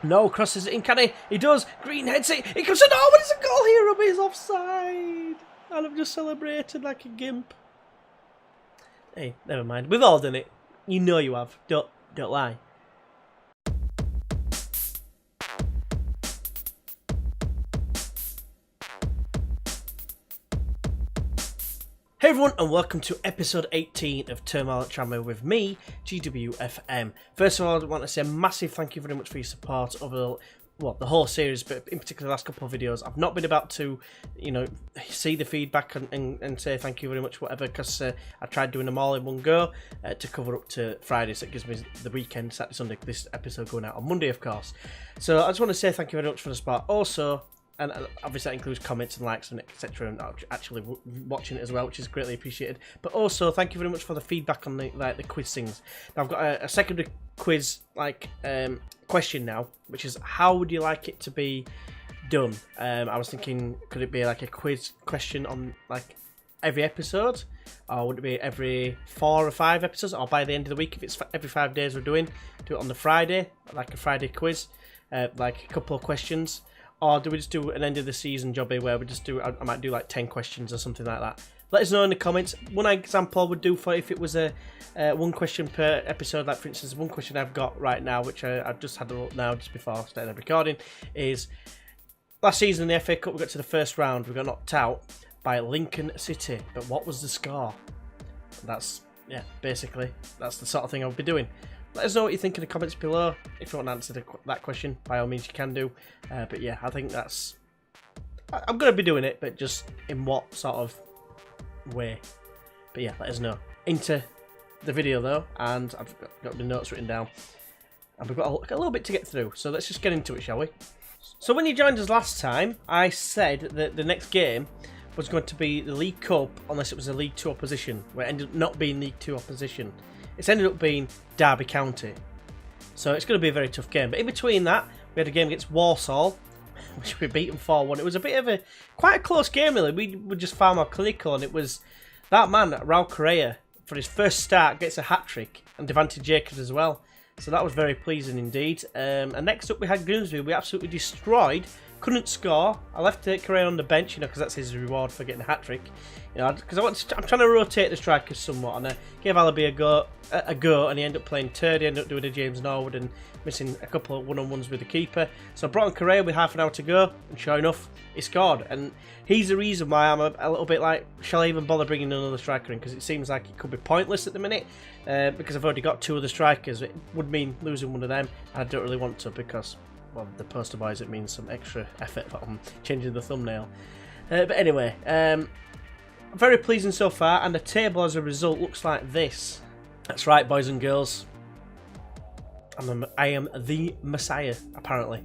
No, crosses it in, can he? He does. Green heads it. He comes to no, but it's a goal here. But he's offside. And I've just celebrated like a gimp. Hey, never mind. We've all done it. You know you have. Don't lie. Hey everyone, and welcome to episode 18 of Turmoil at Tranmere with me, GWFM. First of all, I want to say a massive thank you very much for your support over the whole series, but in particular the last couple of videos. I've not been about to, see the feedback and say thank you very much, whatever, because I tried doing them all in one go to cover up to Friday, so it gives me the weekend, Saturday, Sunday, this episode going out on Monday, of course. So I just want to say thank you very much for the support. Also, and obviously that includes comments and likes and etc. and actually watching it as well, which is greatly appreciated. But also, thank you very much for the feedback on the quiz things. Now, I've got a secondary quiz question now, which is how would you like it to be done? I was thinking, could it be like a quiz question on like every episode, or would it be every 4 or 5 episodes, or by the end of the week if it's every 5 days do it on the Friday, like a Friday quiz, like a couple of questions. Or do we just do an end of the season jobby where we just do, I might do like 10 questions or something like that. Let us know in the comments. One example I would do for if it was a one question per episode, like for instance, one question I've got right now, which I've just had a look now just before starting the recording, is last season in the FA Cup we got to the first round, we got knocked out by Lincoln City, but what was the score? Basically, that's the sort of thing I would be doing. Let us know what you think in the comments below. If you want to answer that question, by all means you can do. But yeah, I think that's... I'm going to be doing it, but just in what sort of way. But yeah, let us know. Into the video though, and I've got the notes written down. And we've got a little bit to get through, so let's just get into it, shall we? So when you joined us last time, I said that the next game was going to be the League Cup, unless it was a League 2 opposition, where it ended up not being League 2 opposition. It's ended up being Derby County. So it's going to be a very tough game. But in between that, we had a game against Walsall, which we beat them 4-1. It was a bit of quite a close game, really. We were just far more clinical, and it was that man, Raul Correa, for his first start, gets a hat-trick, and Devante Jacobs as well. So that was very pleasing indeed. And next up, we had Grimsby. We absolutely destroyed. Couldn't score. I left Correa on the bench, because that's his reward for getting a hat-trick. Because I'm trying to rotate the strikers somewhat, and I gave Alabi a go, and he ended up playing third. He ended up doing a James Norwood and missing a couple of one-on-ones with the keeper. So I brought on Correa with half an hour to go, and sure enough, he scored. And he's the reason why I'm a little bit like, shall I even bother bringing another striker in? Because it seems like it could be pointless at the minute, because I've already got 2 other strikers. It would mean losing one of them, and I don't really want to, because, well, the poster wise, it means some extra effort on changing the thumbnail. But anyway, very pleasing so far, and the table as a result looks like this. That's right, boys and girls. I am the Messiah, apparently.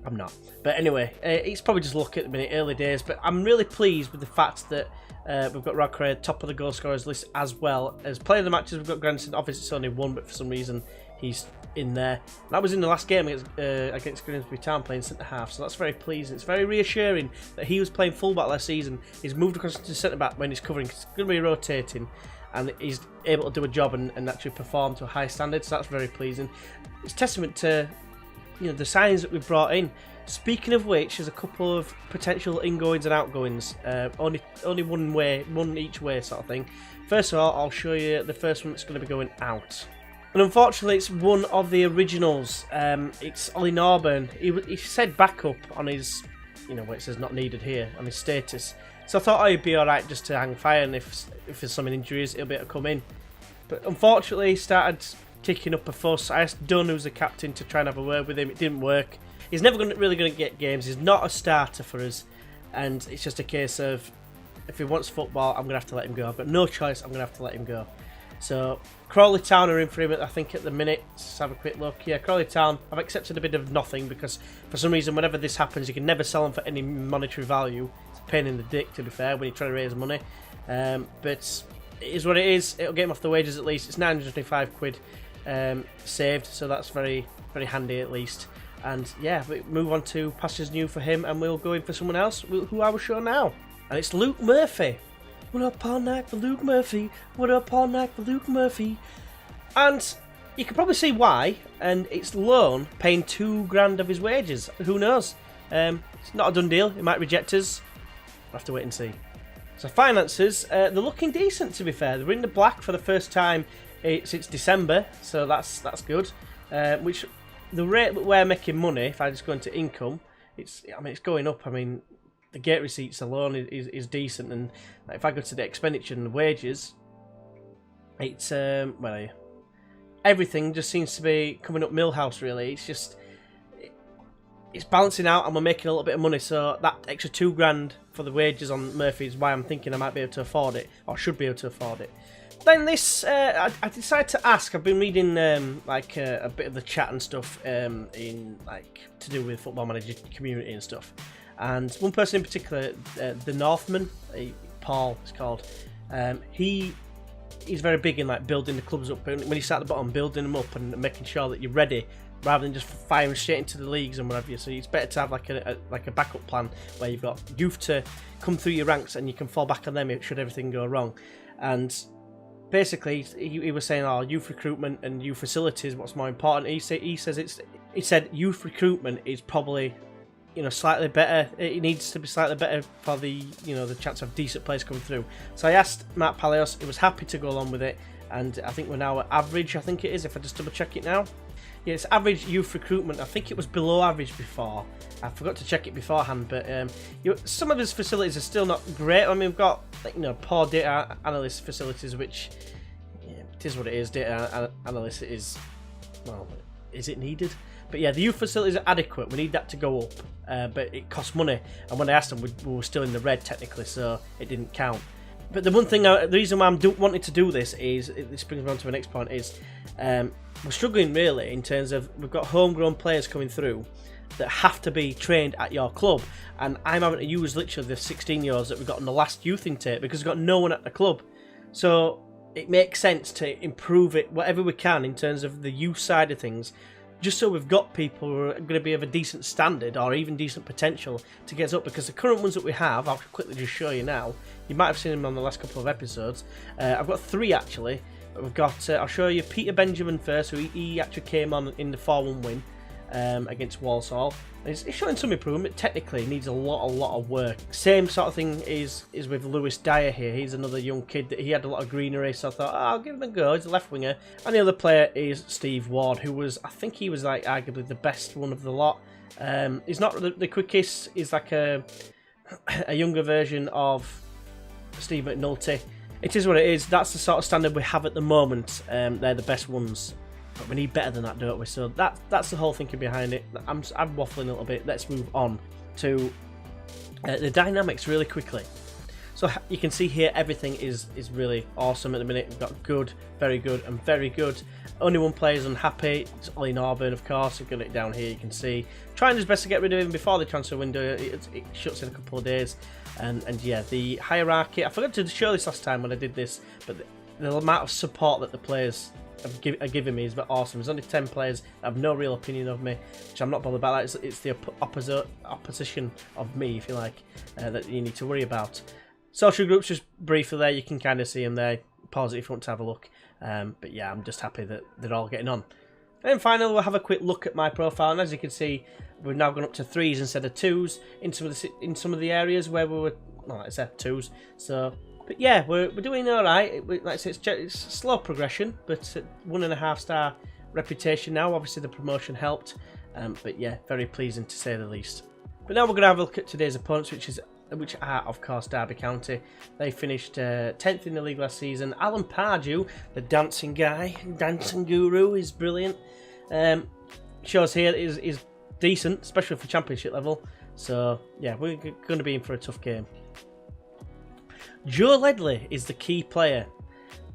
I'm not. But anyway, it's probably just luck at the minute, early days, but I'm really pleased with the fact that we've got Raul Correa top of the goal scorers list, as well as player of the matches. We've got Granson. Obviously it's only 1, but for some reason he's in there. That was in the last game against Grimsby Town, playing centre half, so that's very pleasing. It's very reassuring that he was playing fullback last season. He's moved across to centre back when he's covering. It's going to be rotating, and he's able to do a job and actually perform to a high standard. So that's very pleasing. It's testament to the signings that we've brought in. Speaking of which, there's a couple of potential ingoings and outgoings. Only one each way sort of thing. First of all, I'll show you the first one that's going to be going out. And unfortunately, it's one of the originals. It's Ollie Norburn. He said backup on his, where it says not needed here, on his status. So I thought he'd be alright just to hang fire, and if there's some injuries, he'll be able to come in. But unfortunately, he started kicking up a fuss. I asked Dunn, who's the captain, to try and have a word with him. It didn't work. He's never really going to get games. He's not a starter for us. And it's just a case of, if he wants football, I'm going to have to let him go. I've got no choice. I'm going to have to let him go. So Crawley Town are in for him, I think, at the minute. Let's have a quick look. Yeah, Crawley Town. I've accepted a bit of nothing because for some reason, whenever this happens, you can never sell them for any monetary value. It's a pain in the dick, to be fair, when you try to raise money. But it is what it is. It'll get him off the wages at least. It's 925 quid saved, so that's very, very handy at least. And yeah, we move on to Pastures New for him, and we'll go in for someone else who I will show now. And it's Luke Murphy. What up all night for Luke Murphy? What up all night for Luke Murphy? And You can probably see why, and it's loan paying £2,000 of his wages. Who knows? It's not a done deal. He might reject us. We'll have to wait and see. So finances, they're looking decent, to be fair. They're in the black for the first time since December, so that's good. Which the rate that we're making money, if I just go into income, it's going up. I mean, the gate receipts alone is decent, and if I go to the expenditure and the wages, it's everything just seems to be coming up Millhouse. Really, it's balancing out, and we're making a little bit of money. So that extra $2,000 for the wages on Murphy is why I'm thinking I might be able to afford it, or should be able to afford it. Then this, I decided to ask. I've been reading a bit of the chat and stuff in to do with Football Manager community and stuff. And one person in particular, the Northman, Paul, it's called. He's very big in building the clubs up. When you start at the bottom, building them up and making sure that you're ready, rather than just firing straight into the leagues and whatever. So it's better to have a backup plan where you've got youth to come through your ranks and you can fall back on them should everything go wrong. And basically, he was saying, youth recruitment and youth facilities, what's more important? He said youth recruitment is probably slightly better. It needs to be slightly better for the chance of decent players coming through. So I asked Matt Palios. He was happy to go along with it, and I think we're now at average. I think it is, if I just double check it now. Yeah, it's average youth recruitment. I think it was below average before. I forgot to check it beforehand, but some of his facilities are still not great. I mean, we've got poor data analyst facilities, which it is what it is. Data analyst is it needed? But yeah, the youth facilities are adequate. We need that to go up, but it costs money. And when I asked them, we were still in the red technically, so it didn't count. But the one thing, the reason why I'm wanting to do this is, this brings me on to the next point, is we're struggling really in terms of we've got homegrown players coming through that have to be trained at your club, and I'm having to use literally the 16-year-olds that we got in the last youth intake because we've got no one at the club. So it makes sense to improve it whatever we can in terms of the youth side of things, just so we've got people who are going to be of a decent standard or even decent potential to get us up, because the current ones that we have, I'll quickly just show you now. You might have seen them on the last couple of episodes. I've got 3 actually. We've got, I'll show you Peter Benjamin first, who he actually came on in the 4-1 win against Walsall. And it's showing some improvement. Technically, needs a lot of work. Same sort of thing is with Lewis Dyer here. He's another young kid that he had a lot of greenery, so I thought, I'll give him a go. He's a left winger. And the other player is Steve Ward, who I think he was arguably the best one of the lot. He's not the quickest. He's like a younger version of Steve McNulty. It is what it is. That's the sort of standard we have at the moment. They're the best ones. But we need better than that, don't we? So that's the whole thinking behind it. I'm waffling a little bit. Let's move on to the dynamics really quickly. So you can see here everything is really awesome at the minute. We've got good, very good, and very good. Only one player is unhappy. It's Ollie Norburn, of course. I've got it down here. You can see trying his best to get rid of him before the transfer window. It shuts in a couple of days. And yeah, the hierarchy. I forgot to show this last time when I did this, but the amount of support that the players are giving me is awesome. There's only 10 players that have no real opinion of me, which I'm not bothered about. It's the opposition of me, if you like, that you need to worry about. Social groups, just briefly there, you can kind of see them there. Pause it if you want to have a look. But yeah, I'm just happy that they're all getting on. And then finally, we'll have a quick look at my profile. And as you can see, we've now gone up to 3s instead of 2s in some of the areas where we were, well, like I said, 2s. So, but yeah, we're doing all right. Like I said, it's slow progression, but 1.5 star reputation now. Obviously, the promotion helped. But yeah, very pleasing to say the least. But now we're going to have a look at today's opponents, which are, of course, Derby County. They finished 10th in the league last season. Alan Pardew, the dancing guy, dancing guru, is brilliant. Shows here is decent, especially for championship level. So, yeah, we're going to be in for a tough game. Joe Ledley is the key player,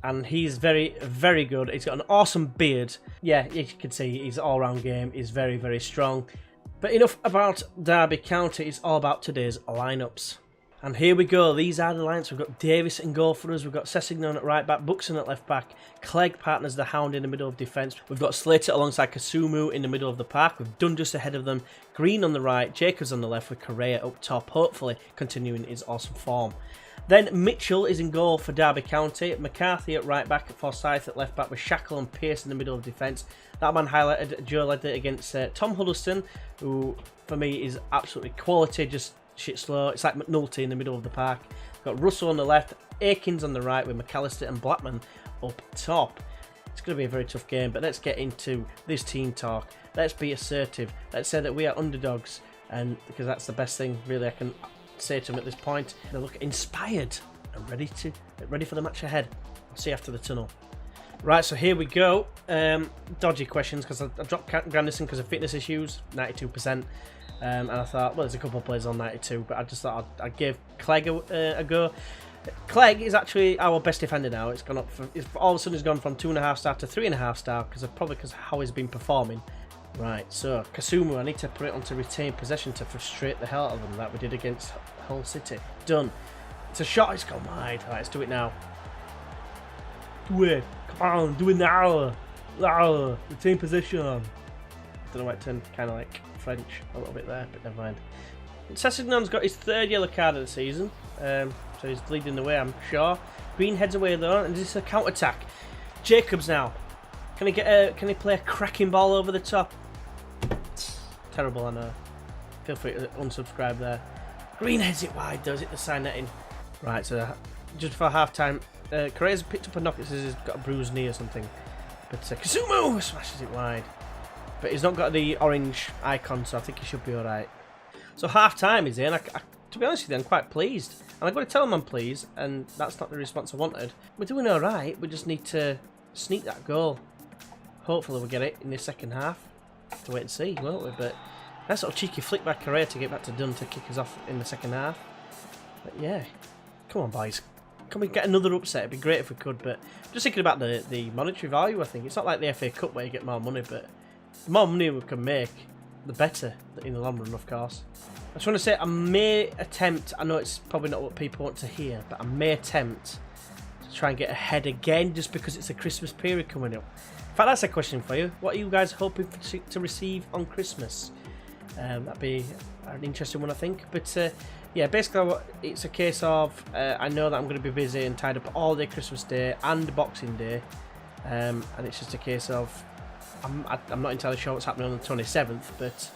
and he's very, very good. He's got an awesome beard. Yeah, you can see his all-round game is very, very strong. But enough about Derby County, it's all about today's lineups. And here we go, these are the lineups. We've got Davis in goal for us, we've got Sessignon at right back, Buxton at left back, Clegg partners the Hound in the middle of defence. We've got Slater alongside Kasumu in the middle of the park, with Dundas ahead of them, Green on the right, Jacobs on the left, with Correa up top, hopefully continuing his awesome form. Then Mitchell is in goal for Derby County. McCarthy at right back, Forsyth at left back with Shackle and Pearce in the middle of defence. That man highlighted Joe Ledley against Tom Huddleston, who for me is absolutely quality, just shit slow. It's like McNulty in the middle of the park. Got Russell on the left, Akins on the right with McAllister and Blackman up top. It's going to be a very tough game, but let's get into this team talk. Let's be assertive. Let's say that we are underdogs, and because that's the best thing really I can say to them at this point. They look inspired and ready for the match ahead. I'll see you after the tunnel. Right, so here we go. Dodgy questions because I dropped Grandison because of fitness issues, 92%. And I thought, well, there's a couple of players on 92, but I just thought I'd give Clegg a go. Clegg is actually our best defender now. It's gone up. All of a sudden, he's gone from 2.5 star to 3.5 star because of how he's been performing. Right, so Kasumu, I need to put it onto retain possession to frustrate the hell out of them, like we did against Hull City. Done. It's a shot. It's gone wide. Right, let's do it now. Do it. Come on, do it now. Retain possession. I don't know why it turned kind of like French a little bit there, but never mind. Sessignon's got his 3rd yellow card of the season, so he's leading the way, I'm sure. Green heads away though, and this is a counter attack. Jacobs now. Can he play a cracking ball over the top? It's terrible, I know. Feel free to unsubscribe there. Green heads it wide, does it? The side netting. Right, so just before half time, Correa's picked up a knock. It says he's got a bruised knee or something. But Kasumu smashes it wide. But he's not got the orange icon, so I think he should be alright. So half time is in. To be honest with you, I'm quite pleased. And I'm going to tell him I'm pleased, and that's not the response I wanted. We're doing alright. We just need to sneak that goal. Hopefully we'll get it in the second half. Have to wait and see, won't we? But that sort of cheeky flick by Correa to get back to Dunn to kick us off in the second half. But yeah, come on boys. Can we get another upset? It'd be great if we could, but just thinking about the monetary value, I think. It's not like the FA Cup where you get more money, but the more money we can make, the better in the long run, of course. I just want to say I may attempt, I know it's probably not what people want to hear, but I may attempt to try and get ahead again just because it's a Christmas period coming up. In fact, that's a question for you. What are you guys hoping to receive on Christmas? That'd be an interesting one, I think. But yeah, basically it's a case of I know that I'm going to be busy and tied up all day Christmas Day and Boxing Day, and it's just a case of I'm not entirely sure what's happening on the 27th, but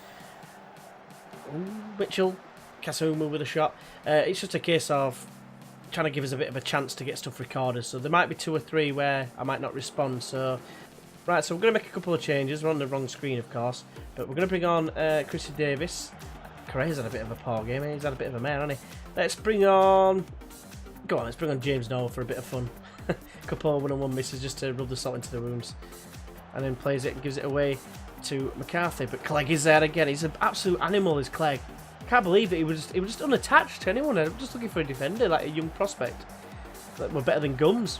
Mitchell, Kasumu with a shot. It's just a case of trying to give us a bit of a chance to get stuff recorded, so there might be 2 or 3 where I might not respond. So right, so we're going to make a couple of changes. We're on the wrong screen, of course, but we're going to bring on Chrissy Davis. Correa's had a bit of a poor game. He's had a bit of a mare, hasn't he? Let's bring on... Go on, let's bring on James Noel for a bit of fun. A couple of 1-on-1 misses just to rub the salt into the wounds. And then plays it and gives it away to McCarthy. But Clegg is there again. He's an absolute animal, is Clegg. Can't believe that he was just unattached to anyone. I'm just looking for a defender, like a young prospect. Like, we're better than Gums.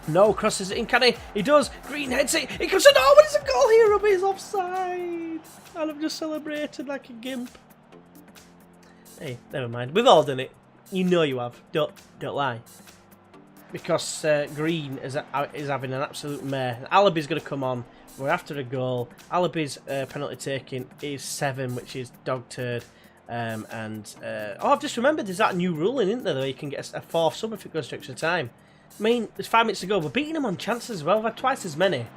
No, crosses it in, can he? He does. Green heads it. He comes to no, but it's a goal here, but he's offside. And I've just celebrated like a gimp. Hey, never mind. We've all done it. You know you have. Don't lie. Because Green is having an absolute mare. Alabi's going to come on. We're after a goal. Alabi's penalty taking is 7, which is dog turd. Oh, I've just remembered there's that new ruling, isn't there, that you can get a 4th sub if it goes to extra time. I mean, there's 5 minutes to go. We're beating them on chances as well. We've had twice as many.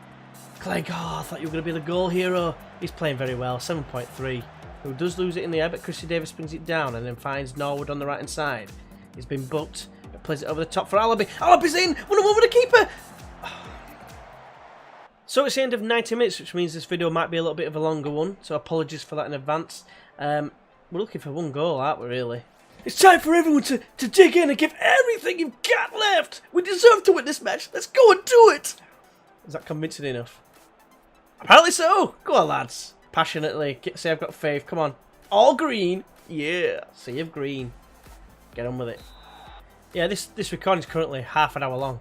Clegg, I thought you were going to be the goal hero. He's playing very well. 7.3. Who does lose it in the air, but Chrissy Davis brings it down and then finds Norwood on the right hand side. He's been booked. Plays it over the top for Alabi. Alabi's in! 1-on-1 with the keeper! So it's the end of 90 minutes, which means this video might be a little bit of a longer one. So apologies for that in advance. We're looking for 1 goal, aren't we, really? It's time for everyone to dig in and give everything you've got left! We deserve to win this match! Let's go and do it! Is that convincing enough? Apparently so! Go on, lads. Passionately. Say I've got faith. Come on. All green. Yeah. Sea of green. Get on with it. Yeah, this recording is currently half an hour long.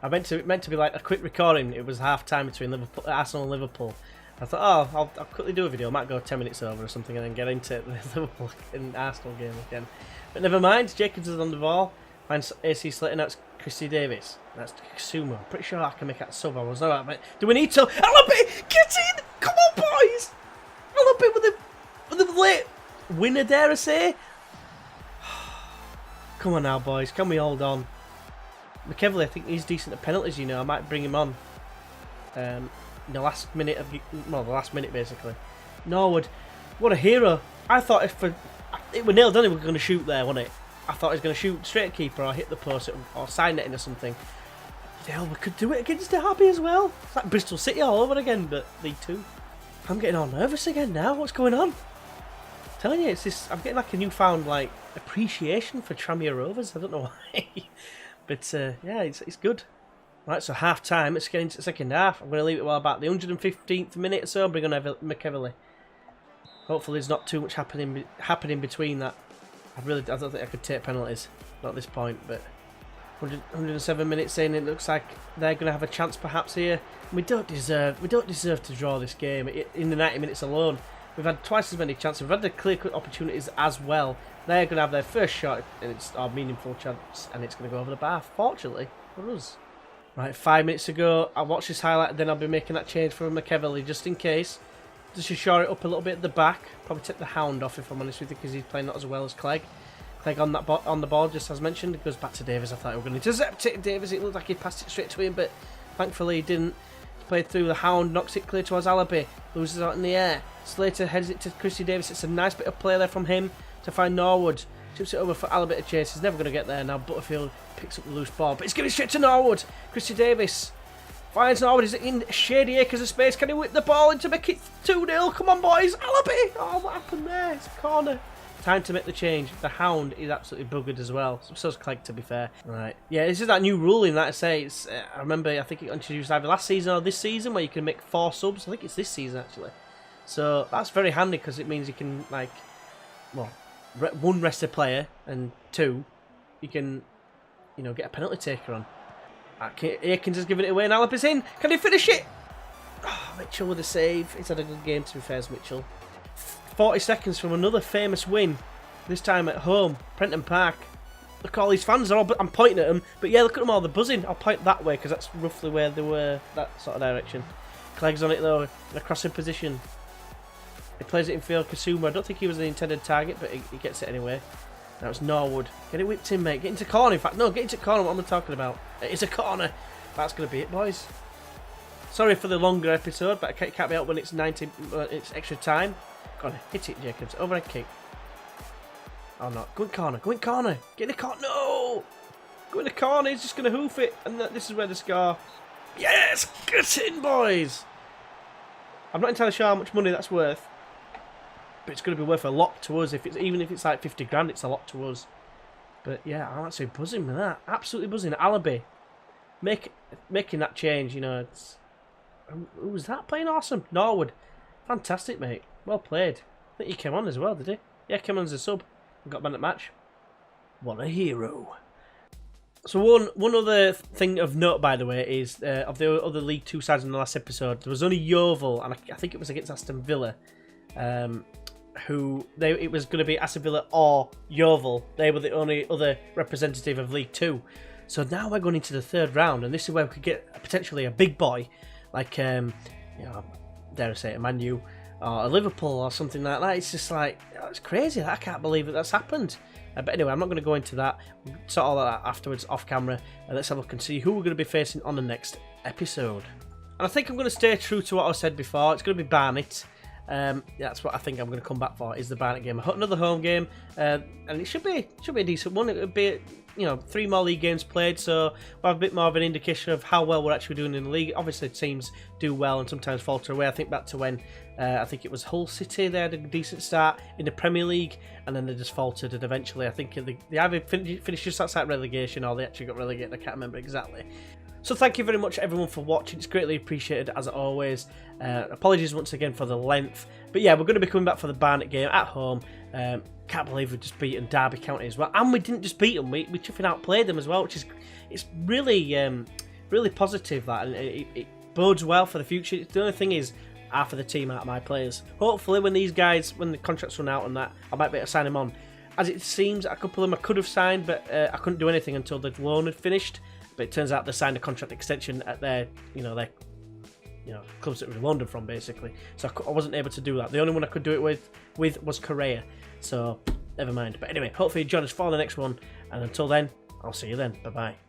I meant to be like a quick recording. It was half time between Arsenal and Liverpool. I thought, oh, I'll quickly do a video. I might go 10 minutes over or something and then get into the Liverpool and Arsenal game again. But never mind. Jacobs is on the ball. Finds AC Slater. Now it's Chrissy Davis. That's Sumo. I'm pretty sure I can make that sub. I was not that. Do we need to? Alabi, get in! Come on, boys! Alabi with the late winner, dare I say? Come on now, boys. Can we hold on? McKevely, I think he's decent at penalties, you know. I might bring him on. In the last minute of... Well, the last minute, basically. Norwood. What a hero. I thought if it were nailed down, he was going to shoot there, wasn't it? I thought he was going to shoot straight at keeper or hit the post or side netting or something. Hell, we could do it against Derby as well. It's like Bristol City all over again, but League Two. I'm getting all nervous again now. What's going on? I'm telling you, it's this. I'm getting like a newfound like appreciation for Tranmere Rovers. I don't know why, but yeah, it's good. Right, so half time. Let's get into the second half. I'm going to leave it well about the 115th minute or so. Bring on McKevely. Hopefully, there's not too much happening between that. I don't think I could take penalties. Not at this point, but 107 minutes in, it looks like they're going to have a chance perhaps here. We don't deserve to draw this game in the 90 minutes alone. We've had twice as many chances. We've had the clear-cut opportunities as well. They're going to have their first shot, and it's our meaningful chance, and it's going to go over the bar, fortunately for us. Right, 5 minutes ago, I watched this highlight, then I'll be making that change for McKevely just in case. Just to shore it up a little bit at the back. Probably take the hound off if I'm honest with you, because he's playing not as well as Clegg. Clegg on the ball, just as mentioned. It goes back to Davies. I thought we were going to intercept it. Davies, it looked like he passed it straight to him, but thankfully he didn't. He's played through the hound, knocks it clear towards Alabi, loses out in the air. Slater heads it to Christy Davies. It's a nice bit of play there from him to find Norwood. Chips it over for Alabi to chase. He's never going to get there now. Butterfield picks up the loose ball, but he's giving it straight to Norwood. Christy Davies finds Norwood. Is in shady acres of space. Can he whip the ball in to make it 2-0? Come on, boys. Alabi! Oh, what happened there? It's a corner. Time to make the change. The hound is absolutely buggered as well. So's Clegg, to be fair. Right. Yeah, this is that new ruling that I say. It's, I remember, I think it got introduced either last season or this season where you can make 4 subs. I think it's this season, actually. So that's very handy because it means you can, like, well, 1, rest a player, and 2, you can, you know, get a penalty taker on. Aikens has given it away and Alabi's in. Can he finish it? Oh, Mitchell with a save. He's had a good game, to be fair, Mitchell. 40 seconds from another famous win. This time at home, Prenton Park. Look, all these fans are all... I'm pointing at them. But yeah, look at them all. They're buzzing. I'll point that way because that's roughly where they were. That sort of direction. Clegg's on it, though. In a crossing position. He plays it in field. Kasuma. I don't think he was the intended target, but he gets it anyway. Now it's Norwood. Get it whipped in, mate. Get into corner. In fact, no, get into corner. What am I talking about? It's a corner. That's going to be it, boys. Sorry for the longer episode, but it can't be out when it's 90. It's extra time. Go on, hit it, Jacobs. Overhead kick. Oh, no. Go in corner. Go in corner. Get in the corner. No! Go in the corner. He's just going to hoof it. And this is where the score. Yes! Get in, boys! I'm not entirely sure how much money that's worth. But it's going to be worth a lot to us. Even if it's like 50 grand, it's a lot to us. But yeah, I'm actually buzzing with that. Absolutely buzzing. Alabi. Making that change, you know. It's, who was that playing awesome? Norwood. Fantastic, mate. Well played. I think he came on as well, did he? Yeah, came on as a sub. And got man at match. What a hero. So one other thing of note, by the way, is of the other League Two sides in the last episode, there was only Yeovil, and I think it was against Aston Villa, it was going to be Aston Villa or Yeovil. They were the only other representative of League Two. So now we're going into the third round, and this is where we could get potentially a big boy, like, you know, dare I say it, a Man U, or a Liverpool, or something like that. It's just like, it's crazy. I can't believe that's happened. But anyway, I'm not going to go into that. We'll sort all that afterwards, off camera. Let's have a look and see who we're going to be facing on the next episode. And I think I'm going to stay true to what I said before. It's going to be Barnet. That's what I think I'm going to come back for, is the Barnet game. Another home game, and it should be a decent one. It would be, you know, 3 more league games played, so we'll have a bit more of an indication of how well we're actually doing in the league. Obviously, teams do well and sometimes falter away. I think back to when I think it was Hull City. They had a decent start in the Premier League, and then they just faltered. And eventually, I think they either finished just outside relegation, or they actually got relegated. I can't remember exactly. So thank you very much, everyone, for watching. It's greatly appreciated, as always. Apologies once again for the length. But yeah, we're going to be coming back for the Barnet game at home. Can't believe we've just beaten Derby County as well. And we didn't just beat them, we chuffing outplayed them as well, which is really really positive, that, and it bodes well for the future. The only thing is, half of the team out of my players. Hopefully when the contracts run out and that, I might be able to sign them on. As it seems, a couple of them I could have signed, but I couldn't do anything until the loan had finished. But it turns out they signed a contract extension at their clubs that we loaned them from, basically. So I wasn't able to do that. The only one I could do it with was Correa. So never mind. But anyway, hopefully you join us for the next one. And until then, I'll see you then. Bye-bye.